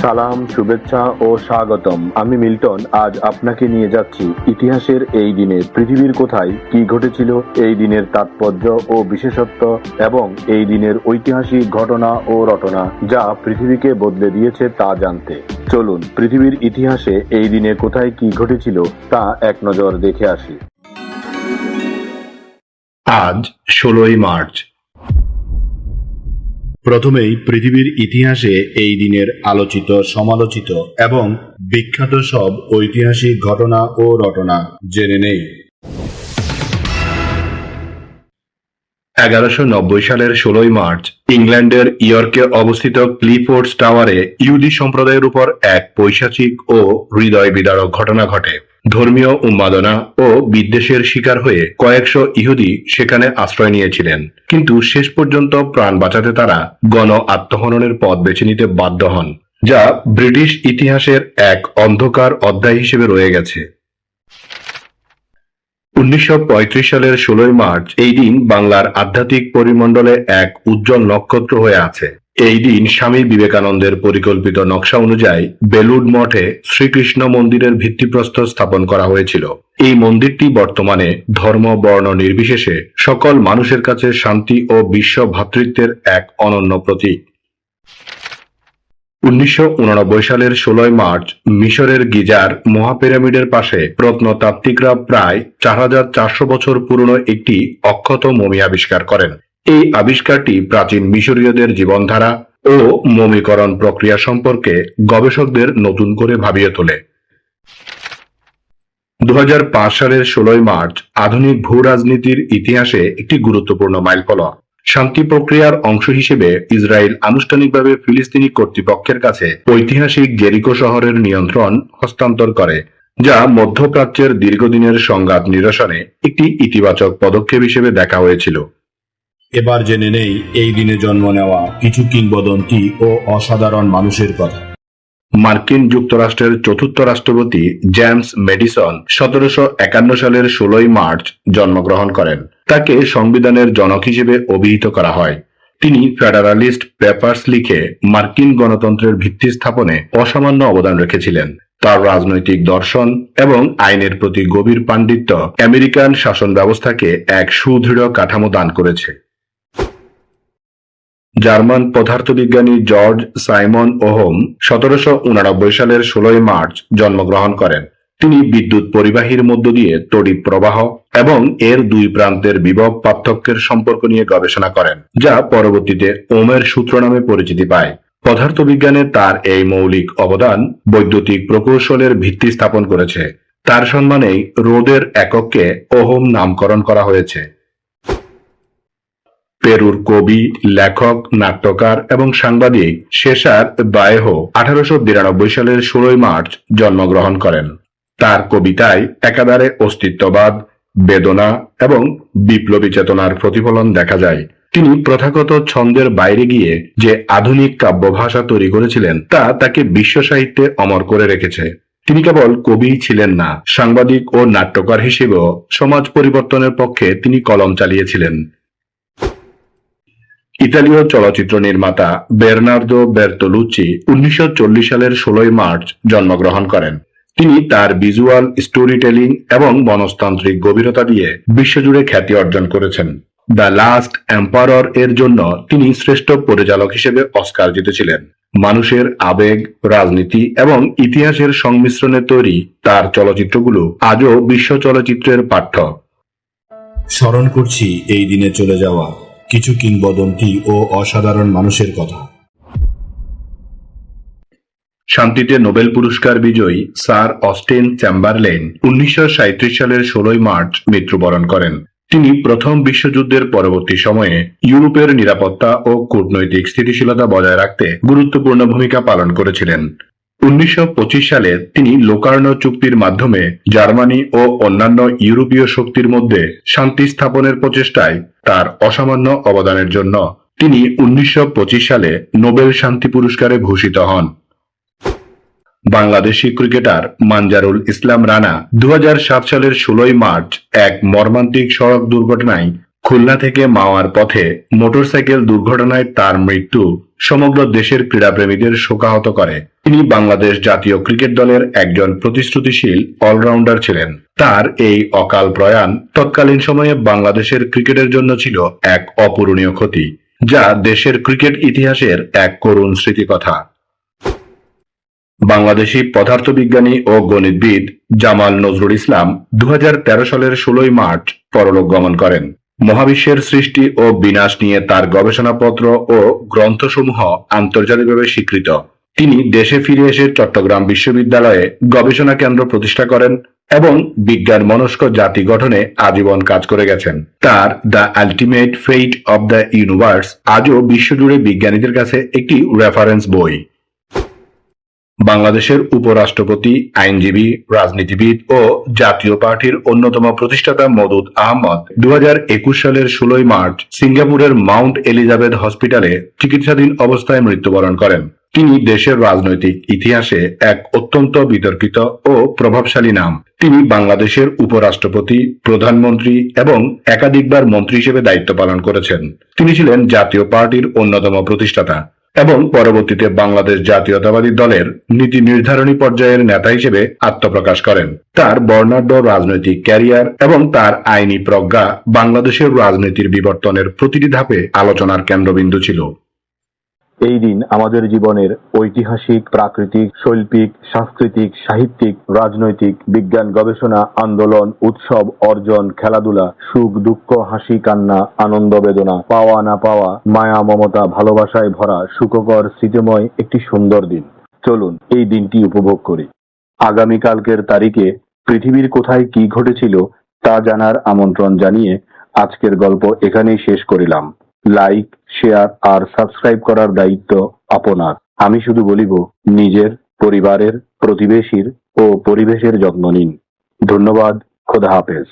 সালাম, শুভেচ্ছা ও স্বাগতম। আমি মিল্টন। আজ আপনাকে নিয়ে যাচ্ছি ইতিহাসের এই দিনে পৃথিবীর কোথায় কি ঘটেছিল, এই দিনের তাৎপর্য ও বিশেষত্ব এবং এই দিনের ঐতিহাসিক ঘটনা ও রটনা যা পৃথিবীকে বদলে দিয়েছে তা জানতে। চলুন পৃথিবীর ইতিহাসে এই দিনে কোথায় কি ঘটেছিল তা এক নজর দেখে আসি। আজ 16ই মার্চ। প্রথমেই পৃথিবীর ইতিহাসে এই দিনের আলোচিত, সমালোচিত এবং বিখ্যাত সব ঐতিহাসিক ঘটনা ও রটনা জেনে নেই। 1190 সালের 16ই মার্চ ইংল্যান্ডের ইয়র্কে অবস্থিত ক্লিফোর্ডস টাওয়ারে ইহুদি সম্প্রদায়ের উপর এক পৈশাচিক ও হৃদয় বিদারক ঘটনা ঘটে। ধর্মীয় উন্মাদনা ও বিদ্বেষের শিকার হয়ে কয়েকশো ইহুদি সেখানে আশ্রয় নিয়েছিলেন, কিন্তু শেষ পর্যন্ত প্রাণ বাঁচাতে তারা গণ আত্মহননের পথ বেছে নিতে বাধ্য হন, যা ব্রিটিশ ইতিহাসের এক অন্ধকার অধ্যায় হিসেবে রয়ে গেছে। 1935 সালের 16ই মার্চ এই দিন বাংলার আধ্যাত্মিক পরিমণ্ডলে এক উজ্জ্বল নক্ষত্র হয়ে আছে। এই দিন স্বামী বিবেকানন্দের পরিকল্পিত নকশা অনুযায়ী বেলুড় মঠে শ্রীকৃষ্ণ মন্দিরের ভিত্তিপ্রস্তর স্থাপন করা হয়েছিল। এই মন্দিরটি বর্তমানে ধর্ম বর্ণ নির্বিশেষে সকল মানুষের কাছে শান্তি ও বিশ্ব ভ্রাতৃত্বের এক অনন্য প্রতীক। 1989 সালের 16ই মার্চ মিশরের গিজার মহাপিরামিডের পাশে প্রত্নতাত্ত্বিকরা প্রায় 4400 বছর পুরনো একটি অক্ষত মমি আবিষ্কার করেন। এই আবিষ্কারটি প্রাচীন মিশরীয়দের জীবনধারা ও মমিকরণ প্রক্রিয়া সম্পর্কে গবেষকদের নতুন করে ভাবিয়ে তোলে। 2005 সালের 16ই মার্চ আধুনিক ভূ রাজনীতির ইতিহাসে একটি গুরুত্বপূর্ণ মাইলফলক। শান্তি প্রক্রিয়ার অংশ হিসেবে ইসরায়েল আনুষ্ঠানিকভাবে ফিলিস্তিনি কর্তৃপক্ষের কাছে ঐতিহাসিক জেরিকো শহরের নিয়ন্ত্রণ হস্তান্তর করে, যা মধ্যপ্রাচ্যের দীর্ঘদিনের সংঘাত নিরসনে একটি ইতিবাচক পদক্ষেপ হিসেবে দেখা হয়েছিল। এবার জেনে নেই এই দিনে জন্ম নেওয়া কিছু কিংবদন্তি ও অসাধারণ মানুষের কথা। মার্কিন যুক্তরাষ্ট্রের চতুর্থ রাষ্ট্রপতি জেমস মেডিসন 1751 সালের 16ই মার্চ জন্মগ্রহণ করেন। তাকে সংবিধানের জনক হিসেবে অভিহিত করা হয়। তিনি ফেডারালিস্ট পেপারস লিখে মার্কিন গণতন্ত্রের ভিত্তি স্থাপনে অসামান্য অবদান রেখেছিলেন। তার রাজনৈতিক দর্শন এবং আইনের প্রতি গভীর পাণ্ডিত্য আমেরিকান শাসন ব্যবস্থাকে এক সুদৃঢ় কাঠামো দান করেছে। জার্মান পদার্থবিজ্ঞানী জর্জ সাইমন ওহম 1789 সালের 16ই মার্চ জন্মগ্রহণ করেন। তিনি বিদ্যুৎ পরিবাহীর মধ্য দিয়ে তড়িৎ প্রবাহ এবং এর দুই প্রান্তের বিভব পার্থক্যের সম্পর্ক নিয়ে গবেষণা করেন, যা পরবর্তীতে ওমের সূত্র নামে পরিচিতি পায়। পদার্থবিজ্ঞানে তার এই মৌলিক অবদান বৈদ্যুতিক প্রকৌশলের ভিত্তি স্থাপন করেছে। তার সম্মানেই রোদের একককে ওহম নামকরণ করা হয়েছে। পেরুর কবি, লেখক, নাট্যকার এবং সাংবাদিক সেসার বায়েহো 1892 সালের 16ই মার্চ জন্মগ্রহণ করেন। তার কবিতায় একাধারে অস্তিত্ববাদ, বেদনা এবং বিপ্লবী চেতনার প্রতিফলন দেখা যায়। তিনি প্রথাগত ছন্দের বাইরে গিয়ে যে আধুনিক কাব্য ভাষা তৈরি করেছিলেন তা তাকে বিশ্ব সাহিত্যে অমর করে রেখেছে। তিনি কেবল কবিই ছিলেন না, সাংবাদিক ও নাট্যকার হিসেবেও সমাজ পরিবর্তনের পক্ষে তিনি কলম চালিয়েছিলেন। ইতালীয় চলচ্চিত্র নির্মাতা বের্নার্দো বের্তোলুচি 1940 সালের 16ই মার্চ জন্মগ্রহণ করেন। তিনি তার ভিজুয়াল স্টোরি টেলিং এবং মনস্তান্ত্রিক গভীরতা দিয়ে বিশ্বজুড়ে খ্যাতি অর্জন করেছেন। দ্য লাস্ট এম্পারর এর জন্য তিনি শ্রেষ্ঠ পরিচালক হিসেবে অস্কার জিতেছিলেন। মানুষের আবেগ, রাজনীতি এবং ইতিহাসের সংমিশ্রণে তৈরি তার চলচ্চিত্রগুলো আজও বিশ্ব চলচ্চিত্রের পাঠ্য। স্মরণ করছি এই দিনে চলে যাওয়া কিছু কিংবদন্তি ও অসাধারণ মানুষের কথা। শান্তিতে নোবেল পুরস্কার বিজয়ী স্যার অস্টিন চ্যাম্বারলেন 1937 সালের 16ই মার্চ মৃত্যুবরণ করেন। তিনি প্রথম বিশ্বযুদ্ধের পরবর্তী সময়ে ইউরোপের নিরাপত্তা ও কূটনৈতিক স্থিতিশীলতা বজায় রাখতে গুরুত্বপূর্ণ ভূমিকা পালন করেছিলেন। 1925 সালে তিনি লোকার্নো চুক্তির মাধ্যমে জার্মানি ও অন্যান্য ইউরোপীয় শক্তির মধ্যে শান্তি স্থাপনের প্রচেষ্টায় তার অসামান্য অবদানের জন্য তিনি 1925 সালে নোবেল শান্তি পুরস্কারে ভূষিত হন। বাংলাদেশি ক্রিকেটার মানজারুল ইসলাম রানা 2007 সালের 16ই মার্চ এক মর্মান্তিক সড়ক দুর্ঘটনায় খুলনা থেকে মাওয়ার পথে মোটরসাইকেল দুর্ঘটনায় তার মৃত্যু সমগ্র দেশের ক্রীড়াপ্রেমীদের শোকাহত করে। তিনি বাংলাদেশ জাতীয় ক্রিকেট দলের একজন প্রতিশ্রুতিশীল অলরাউন্ডার ছিলেন। তার এই অকাল প্রয়াণ তৎকালীন সময়ে বাংলাদেশের ক্রিকেটের জন্য ছিল এক অপূরণীয় ক্ষতি, যা দেশের ক্রিকেট ইতিহাসের এক করুণ স্মৃতিকথা। বাংলাদেশি পদার্থবিজ্ঞানী ও গণিতবিদ জামাল নজরুল ইসলাম 2013 সালের 16 মার্চ পরলোক গমন করেন। মহাবিশ্বের সৃষ্টি ও বিনাশ নিয়ে তার গবেষণাপত্র ও গ্রন্থসমূহ আন্তর্জাতিকভাবে স্বীকৃত। তিনি দেশে ফিরে এসে চট্টগ্রাম বিশ্ববিদ্যালয়ে গবেষণা কেন্দ্র প্রতিষ্ঠা করেন এবং বিজ্ঞান মনস্ক জাতি গঠনে আজীবন কাজ করে গেছেন। তার the ultimate fate of the universe আজও বিশ্বজুড়ে বিজ্ঞানীদের কাছে একটি রেফারেন্স বই। বাংলাদেশের উপরাষ্ট্রপতি, আইনজীবী, রাজনীতিবিদ ও জাতীয় পার্টির অন্যতম প্রতিষ্ঠাতা মওদুদ আহমদ 2021 সালের 16 মার্চ সিঙ্গাপুরের মাউন্ট এলিজাবেথ হসপিটালে চিকিৎসাধীন অবস্থায় মৃত্যুবরণ করেন। তিনি দেশের রাজনৈতিক ইতিহাসে এক অত্যন্ত বিতর্কিত ও প্রভাবশালী নাম। তিনি বাংলাদেশের উপরাষ্ট্রপতি, প্রধানমন্ত্রী এবং একাধিকবার মন্ত্রী হিসেবে দায়িত্ব পালন করেছেন। তিনি ছিলেন জাতীয় পার্টির অন্যতম প্রতিষ্ঠাতা এবং পরবর্তীতে বাংলাদেশ জাতীয়তাবাদী দলের নীতি নির্ধারণী পর্যায়ের নেতা হিসেবে আত্মপ্রকাশ করেন। তার বর্ণাঢ্য রাজনৈতিক ক্যারিয়ার এবং তার আইনি প্রজ্ঞা বাংলাদেশের রাজনীতির বিবর্তনের প্রতিটি ধাপে আলোচনার কেন্দ্রবিন্দু ছিল। এই দিন আমাদের জীবনের ঐতিহাসিক, প্রাকৃতিক, শৈল্পিক, সাংস্কৃতিক, সাহিত্যিক, রাজনৈতিক, বিজ্ঞান, গবেষণা, আন্দোলন, উৎসব, অর্জন, খেলাধুলা, সুখ দুঃখ, হাসি কান্না, আনন্দ বেদনা, পাওয়া না পাওয়া, মায়া মমতা, ভালোবাসায় ভরা সুখকর স্মৃতিময় একটি সুন্দর দিন। চলুন এই দিনটি উপভোগ করি। আগামীকালকের তারিখে পৃথিবীর কোথায় কি ঘটেছিল তা জানার আমন্ত্রণ জানিয়ে আজকের গল্প এখানেই শেষ করিলাম। লাইক, শেয়ার আর সাবস্ক্রাইব করার দায়িত্ব আপনার। আমি শুধু বলিব, নিজের, পরিবারের, প্রতিবেশীর ও পরিবেশের যত্ন নিন। ধন্যবাদ। খোদা হাফেজ।